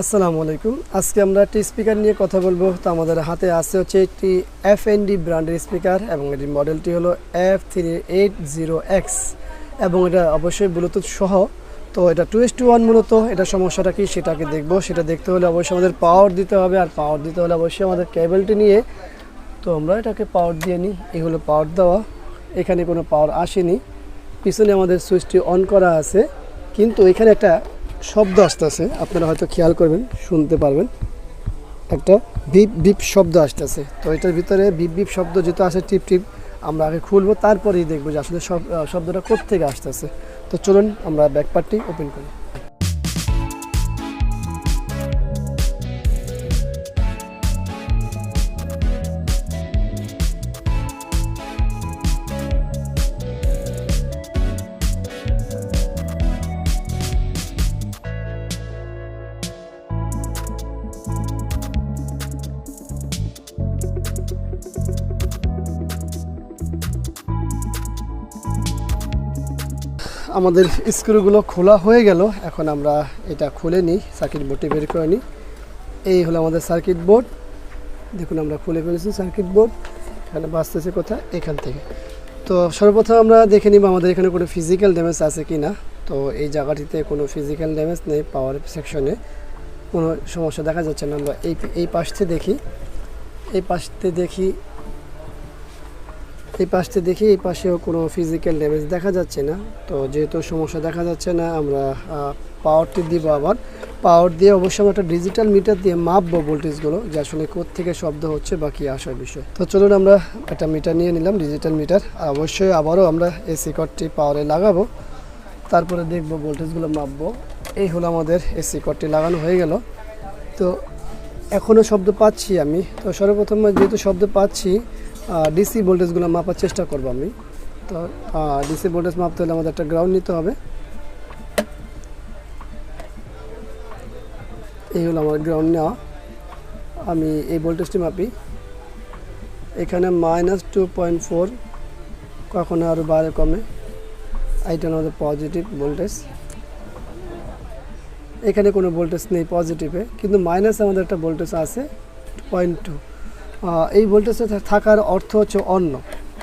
আসসালামু আলাইকুম। আজকে আমরা একটি স্পিকার নিয়ে কথা বলবো। তো আমাদের হাতে আছে হচ্ছে একটি এফএনডি ব্র্যান্ডের স্পিকার এবং এটির মডেলটি হলো F380X এবং এটা অবশ্যই ব্লুটুথ সহ। তো এটা 2:1 মূলত। এটা সমস্যাটা কি সেটাকে দেখবো। সেটা দেখতে হলে অবশ্যই আমাদের পাওয়ার দিতে হবে, আর পাওয়ার দিতে হলে অবশ্যই আমাদের কেবলটি নিয়ে তো আমরা এটাকে পাওয়ার দিয়ে নিই। এই হলো পাওয়ার দেওয়া। এখানে কোনো পাওয়ার আসেনি, পিছনে আমাদের সুইচটি অন করা আছে, কিন্তু এখানে একটা শব্দ আসতেছে, আপনারা হয়তো খেয়াল করবেন, শুনতে পারবেন একটা বিপ বিপ শব্দ আসতেছে। তো এটার ভিতরে বিপ বিপ শব্দ যেহেতু আসে টিপ টিপ, আমরা আগে খুলবো, তারপরেই দেখবো যে আসলে শব্দটা কোত্থেকে আসতেছে। তো চলুন আমরা ব্যাকপার্টটি ওপেন করি। আমাদের স্ক্রুগুলো খোলা হয়ে গেল। এখন আমরা এটা খুলে নিই, সার্কিট বোর্ডটি বের করে নিই। এই হলো আমাদের সার্কিট বোর্ড। দেখুন আমরা খুলে ফেলেছি সার্কিট বোর্ড। এখানে বাজতেছে কোথায়, এখান থেকে। তো সর্বপ্রথম আমরা দেখে নিব আমাদের এখানে কোনো ফিজিক্যাল ড্যামেজ আছে কি না। তো এই জায়গাটিতে কোনো ফিজিক্যাল ড্যামেজ নেই, পাওয়ার সেকশনে কোনো সমস্যা দেখা যাচ্ছে না। আমরা এই পাশতে দেখি, এই পাশতে দেখি, এই পাশেও কোনো ফিজিক্যাল ড্যামেজ দেখা যাচ্ছে না। তো যেহেতু সমস্যা দেখা যাচ্ছে না, আমরা পাওয়ারটি দিব। আবার পাওয়ার দিয়ে অবশ্যই আমরা একটা ডিজিটাল মিটার দিয়ে মাপবো ভোল্টেজগুলো, যে আসলে কোত্থেকে শব্দ হচ্ছে বা কী আসার বিষয়। তো চলুন আমরা একটা মিটার নিয়ে নিলাম, ডিজিটাল মিটার। আর অবশ্যই আবারও আমরা এসি কর্ডটি পাওয়ারে লাগাবো, তারপরে দেখবো ভোল্টেজগুলো মাপবো। এই হলো আমাদের এসি কর্ডটি লাগানো হয়ে গেল। তো এখনও শব্দ পাচ্ছি আমি। তো সর্বপ্রথম যেহেতু শব্দ পাচ্ছি, ডিসি ভোল্টেজগুলো মাপার চেষ্টা করব আমি। তো ডিসি ভোল্টেজ মাপতে হলে আমাদের একটা গ্রাউন্ড নিতে হবে। এই হলো আমার গ্রাউন্ড নেওয়া। আমি এই ভোল্টেজটি মাপি। এখানে -2.4, কখনো আরও বাড়ে কমে। এইটা আমাদের পজিটিভ ভোল্টেজ। এখানে কোনো ভোল্টেজ নেই পজিটিভে, কিন্তু মাইনাসে আমাদের একটা ভোল্টেজ আছে 2.2। এই ভোল্টেজে থাকার অর্থ হচ্ছে অন্য।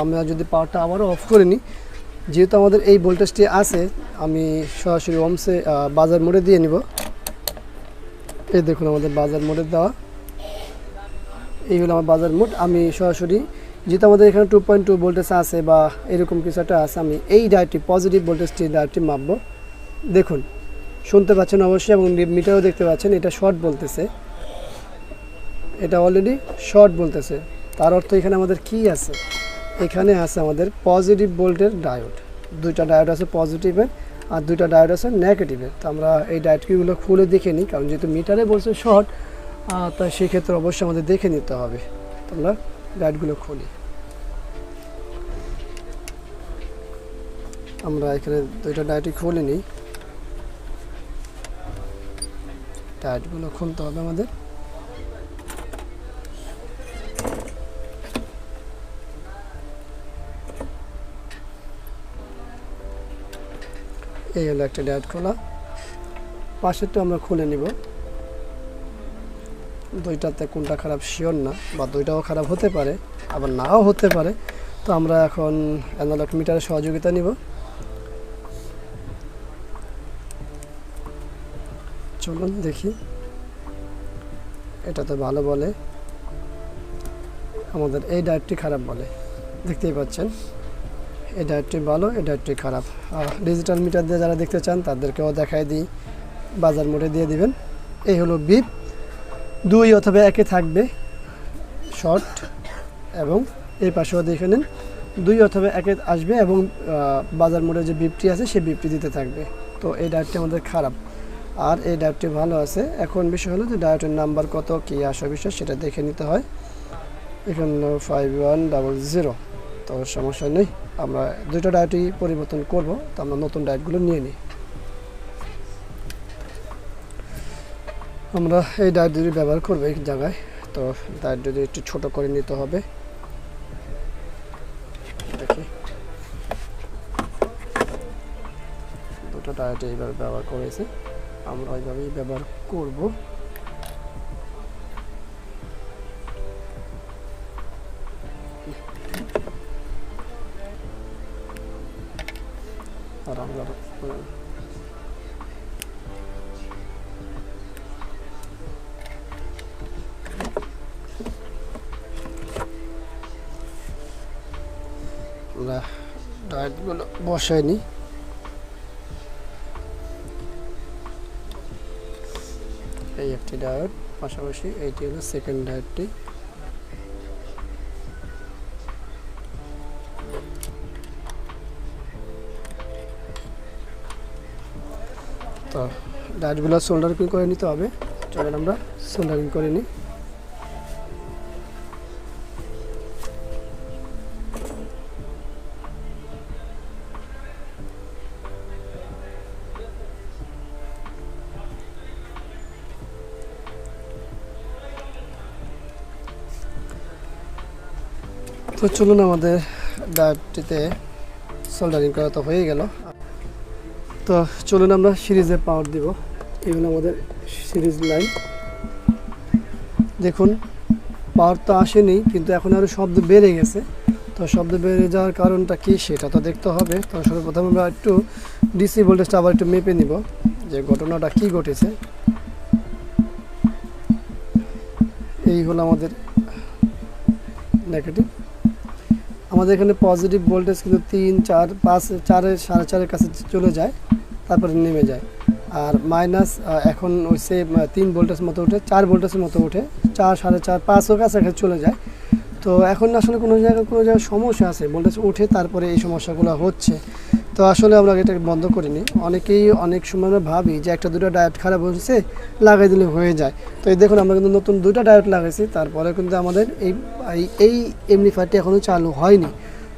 আমরা যদি পাওয়ারটা আবারও অফ করে নিই, যেহেতু আমাদের এই ভোল্টেজটি আছে, আমি সরাসরি ওমসে বাজার মোডে দিয়ে নিব। এই দেখুন আমাদের বাজার মোডে দেওয়া। এই হলো আমার বাজার মোড। আমি সরাসরি, যেহেতু আমাদের এখানে 2.2 ভোল্টেজ আছে বা এরকম কিছু একটা আছে, আমি এই ডায়োডটি পজিটিভ ভোল্টেজটি ডায়োডটি মাপবো। দেখুন, শুনতে পাচ্ছেন অবশ্যই, এবং মিটারও দেখতে পাচ্ছেন এটা শর্ট বলতেছে। এটা অলরেডি শর্ট বলতেছে। তার অর্থ এখানে আমাদের কি আছে, এখানে আছে আমাদের পজিটিভ ভোল্টের ডায়োড। দুইটা ডায়োড আছে পজিটিভের, আর দুইটা ডায়োড আছে নেগেটিভের। তো আমরা এই ডায়োডগুলো খুলে দেখে নিই, কারণ যেহেতু মিটারে বলছে শর্ট, তাই সেক্ষেত্রে অবশ্যই আমাদের দেখে নিতে হবে। তো আমরা ডায়োডগুলো খুলি। আমরা এখানে দুইটা ডায়োডই খুলে নিই। ডায়োডগুলো খুলতে হবে আমাদের। এই হলো একটা ডায়োড খোলা। পাশেরটা আমরা খুলে নিব। দুইটাতে কোনটা খারাপ শিওর না, বা দুইটাও খারাপ হতে পারে, আবার নাও হতে পারে। তো আমরা এখন অ্যানালগ মিটারের সহযোগিতা নিব। চলুন দেখি। এটা তো ভালো বলে, আমাদের এই ডায়োডটি খারাপ বলে। দেখতেই পাচ্ছেন, এই ডায়োডটি ভালো, এই ডায়োডটি খারাপ। ডিজিটাল মিটার দিয়ে যারা দেখতে চান তাদেরকেও দেখাই দিই, বাজার মোডে দিয়ে দিবেন। এই হলো বিপ, 2 অথবা 1-এ থাকবে শর্ট, এবং এই পাশেও দেখে নিন 2 অথবা 1-এ আসবে, এবং বাজার মোডে যে বিপটি আছে সেই বিপটি দিতে থাকবে। তো এই ডায়োডটি আমাদের খারাপ, আর এই ডায়োডটি ভালো আছে। এখন বিষয় হলো যে ডায়োডের নাম্বার কত, কী আসার বিষয় সেটা দেখে নিতে হয়। এখানে 5100। তো সমস্যা নেই, আমরা দুটো ডায়োডই পরিবর্তন করব। তো আমরা নতুন ডায়োডগুলো নিয়ে নিই। আমরা এই ডায়োড দুটি ব্যবহার করবো এই জায়গায়। তো ডায়োড যদি একটু ছোটো করে নিতে হবে। দেখি, দুটো ডায়োড এইভাবে ব্যবহার করেছে, আমরা ওইভাবেই ব্যবহার করব। আমরা ডায়েটগুলো বসাইনি। এই একটি ডায়েট, পাশাপাশি এইটি হলো সেকেন্ড ডায়েটটি। তো ডায়েটগুলো সোল্ডারিং করে নিতে হবে। চলেন আমরা সোল্ডারিং করে নিই। তো চলুন, আমাদের ডায়েটটিতে সোল্ডারিং করা তো হয়ে গেল। তো চলুন আমরা সিরিজে পাওয়ার দিব। এগুলো আমাদের সিরিজ লাইন। দেখুন পাওয়ার তো আসেনি, কিন্তু এখন আরও শব্দ বেড়ে গেছে। তো শব্দ বেড়ে যাওয়ার কারণটা কি সেটা তো দেখতে হবে। তো সর্বপ্রথম আমরা একটু ডিসি ভোল্টেজটা আবার একটু মেপে নিব যে ঘটনাটা কি ঘটেছে। এই হলো আমাদের নেগেটিভ। আমাদের এখানে পজিটিভ ভোল্টেজ কিন্তু 3, 4, 5, 4, 4.5 কাছে চলে যায়, তারপরে নেমে যায়। আর মাইনাস এখন ওই সে 3 ভোল্টেজ মতো উঠে, 4 ভোল্টেজের মতো উঠে, 4, 4.5, 5ও কাছাকাছি চলে যায়। তো এখন আসলে কোনো জায়গায় সমস্যা আছে, ভোল্টেজ উঠে তারপরে এই সমস্যাগুলো হচ্ছে। তো আসলে আমরা এটাকে বন্ধ করিনি। অনেকেই অনেক সময় আমরা ভাবি যে একটা দুটো ডায়েট খারাপ হয়েছে, লাগাই দিলে হয়ে যায়। তো এই দেখুন আমরা কিন্তু নতুন 2টা ডায়েট লাগাইছি, তারপরে কিন্তু আমাদের এই এমনিফায়ারটি এখনও চালু হয়নি।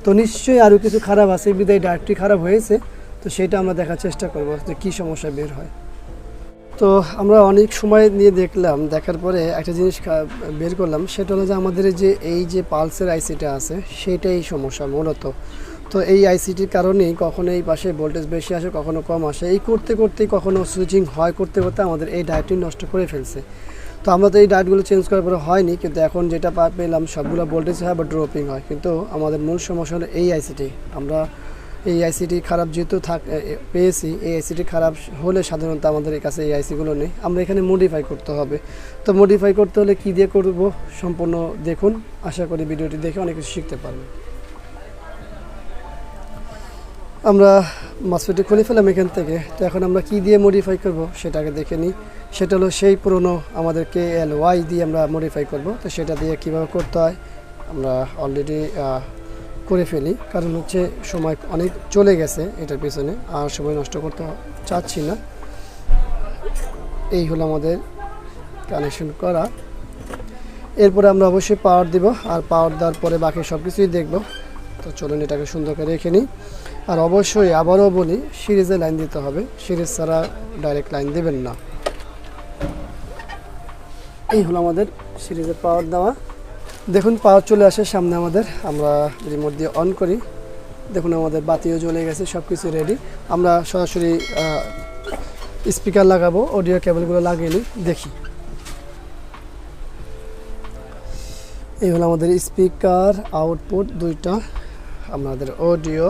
তো নিশ্চয়ই আরও কিছু খারাপ আছে, বিদায় ডায়েটটি খারাপ হয়েছে। তো সেটা আমরা দেখার চেষ্টা করব যে কী সমস্যা বের হয়। তো আমরা অনেক সময় নিয়ে দেখার পরে একটা জিনিস বের করলাম, সেটা হলো যে আমাদের এই যে পালসের আইসিটা আছে সেটাই সমস্যা মূলত। তো এই আইসিটির কারণেই কখনো এই পাশে ভোল্টেজ বেশি আসে, কখনো কম আসে। এই করতেই কখনো সুইচিং হয়, করতে আমাদের এই ডায়েটটি নষ্ট করে ফেলছে। তো আমরা তো এই ডায়েটগুলো চেঞ্জ করার পরে হয়নি, কিন্তু এখন যেটা পেলাম সবগুলো ভোল্টেজ হয় বা ড্রপিং হয়। কিন্তু আমাদের মূল সমস্যা হলো এই আইসিটি। আমরা এই আইসিটি খারাপ যেহেতু পেয়েছি, এই আইসিটি খারাপ হলে সাধারণত আমাদের কাছে এই আইসিগুলো নেই, আমরা এখানে মডিফাই করতে হবে। তো মডিফাই করতে হলে কী দিয়ে করব সম্পূর্ণ দেখুন। আশা করি ভিডিওটি দেখে অনেক কিছু শিখতে পারবেন। আমরা মসফেটটি খুলে ফেলাম এখান থেকে। তো এখন আমরা কি দিয়ে মডিফাই করব সেটাকে দেখে নিই। সেটা হলো সেই পুরনো আমাদের KLY দিয়ে আমরা মডিফাই করব। তো সেটা দিয়ে কিভাবে করতে হয় আমরা অলরেডি করে ফেলি, কারণ হচ্ছে সময় অনেক চলে গেছে এটার পিছনে, আর সময় নষ্ট করতে চাচ্ছি না। এই হলো আমাদের কানেকশন করা। এরপরে আমরা অবশ্যই পাওয়ার দিব, আর পাওয়ার দেওয়ার পরে বাকি সব কিছুই দেখব। তো চলুন এটাকে সুন্দর করে রেখে নিই। আর অবশ্যই আবারও বলি, সিরিজে লাইন দিতে হবে, সিরিজ ছাড়া ডাইরেক্ট লাইন দেবেন না। এই হলো আমাদের সিরিজের পাওয়ার দেওয়া। দেখুন পাওয়ার চলে আসে সামনে আমাদের। আমরা রিমোট দিয়ে অন করি, দেখুন আমাদের বাতিও জ্বলে গেছে, সব কিছু রেডি। আমরা সরাসরি স্পিকার লাগাবো, অডিও কেবলগুলো লাগিয়ে নিই, দেখি। এই হলো আমাদের স্পিকার আউটপুট 2টা, আমাদের অডিও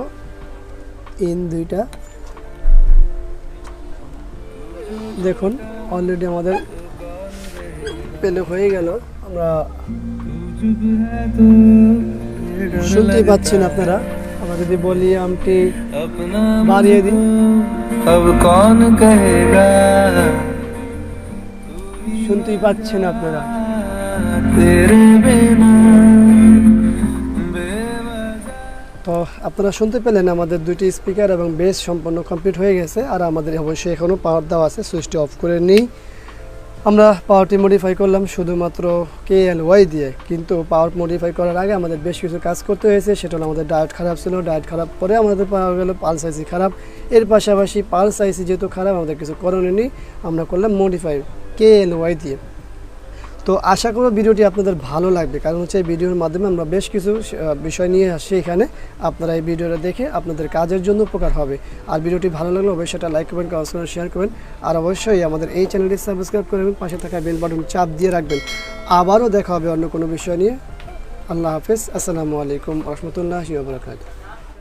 ইন 2টা। দেখুন অলরেডি আমাদের পেলে হয়ে গেল। আমরা শুনতেই পাচ্ছেন আপনারা। আমরা যদি ভলিউমটি বাড়িয়ে দিই, শুনতেই পাচ্ছেন আপনারা। তো আপনারা শুনতে পেলেন আমাদের 2টি স্পিকার এবং বেস সম্পূর্ণ কমপ্লিট হয়ে গেছে। আর আমাদের অবশ্যই এখনও পাওয়ার দেওয়া আছে, সুইচটি অফ করে নিই। আমরা পাওয়ারটি মডিফাই করলাম শুধুমাত্র KLY দিয়ে, কিন্তু পাওয়ার মডিফাই করার আগে আমাদের বেশ কিছু কাজ করতে হয়েছে। সেটা হলো আমাদের ডায়েট খারাপ ছিল, ডায়েট খারাপ পরে আমাদের পাওয়া গেল পালস আইসি খারাপ। এর পাশাপাশি পালস আইসি যেহেতু খারাপ, আমাদের কিছু করণীয় নেই, আমরা করলাম মডিফাই KLY দিয়ে। তো আশা করব ভিডিওটি আপনাদের ভালো লাগবে, কারণ হচ্ছে এই ভিডিওর মাধ্যমে আমরা বেশ কিছু বিষয় নিয়ে আসছি এখানে। আপনারা এই ভিডিওটা দেখে আপনাদের কাজের জন্য উপকার হবে। আর ভিডিওটি ভালো লাগলে অবশ্যই সেটা লাইক করবেন, কমেন্ট করবেন, শেয়ার করবেন। আর অবশ্যই আমাদের এই চ্যানেলটি সাবস্ক্রাইব করবেন, পাশে থাকা বেল বাটন চাপ দিয়ে রাখবেন। আবারও দেখা হবে অন্য কোনো বিষয় নিয়ে। আল্লাহ হাফেজ। আসসালামু আলাইকুম ওয়া রাহমাতুল্লাহি ওয়া বারাকাতুহু।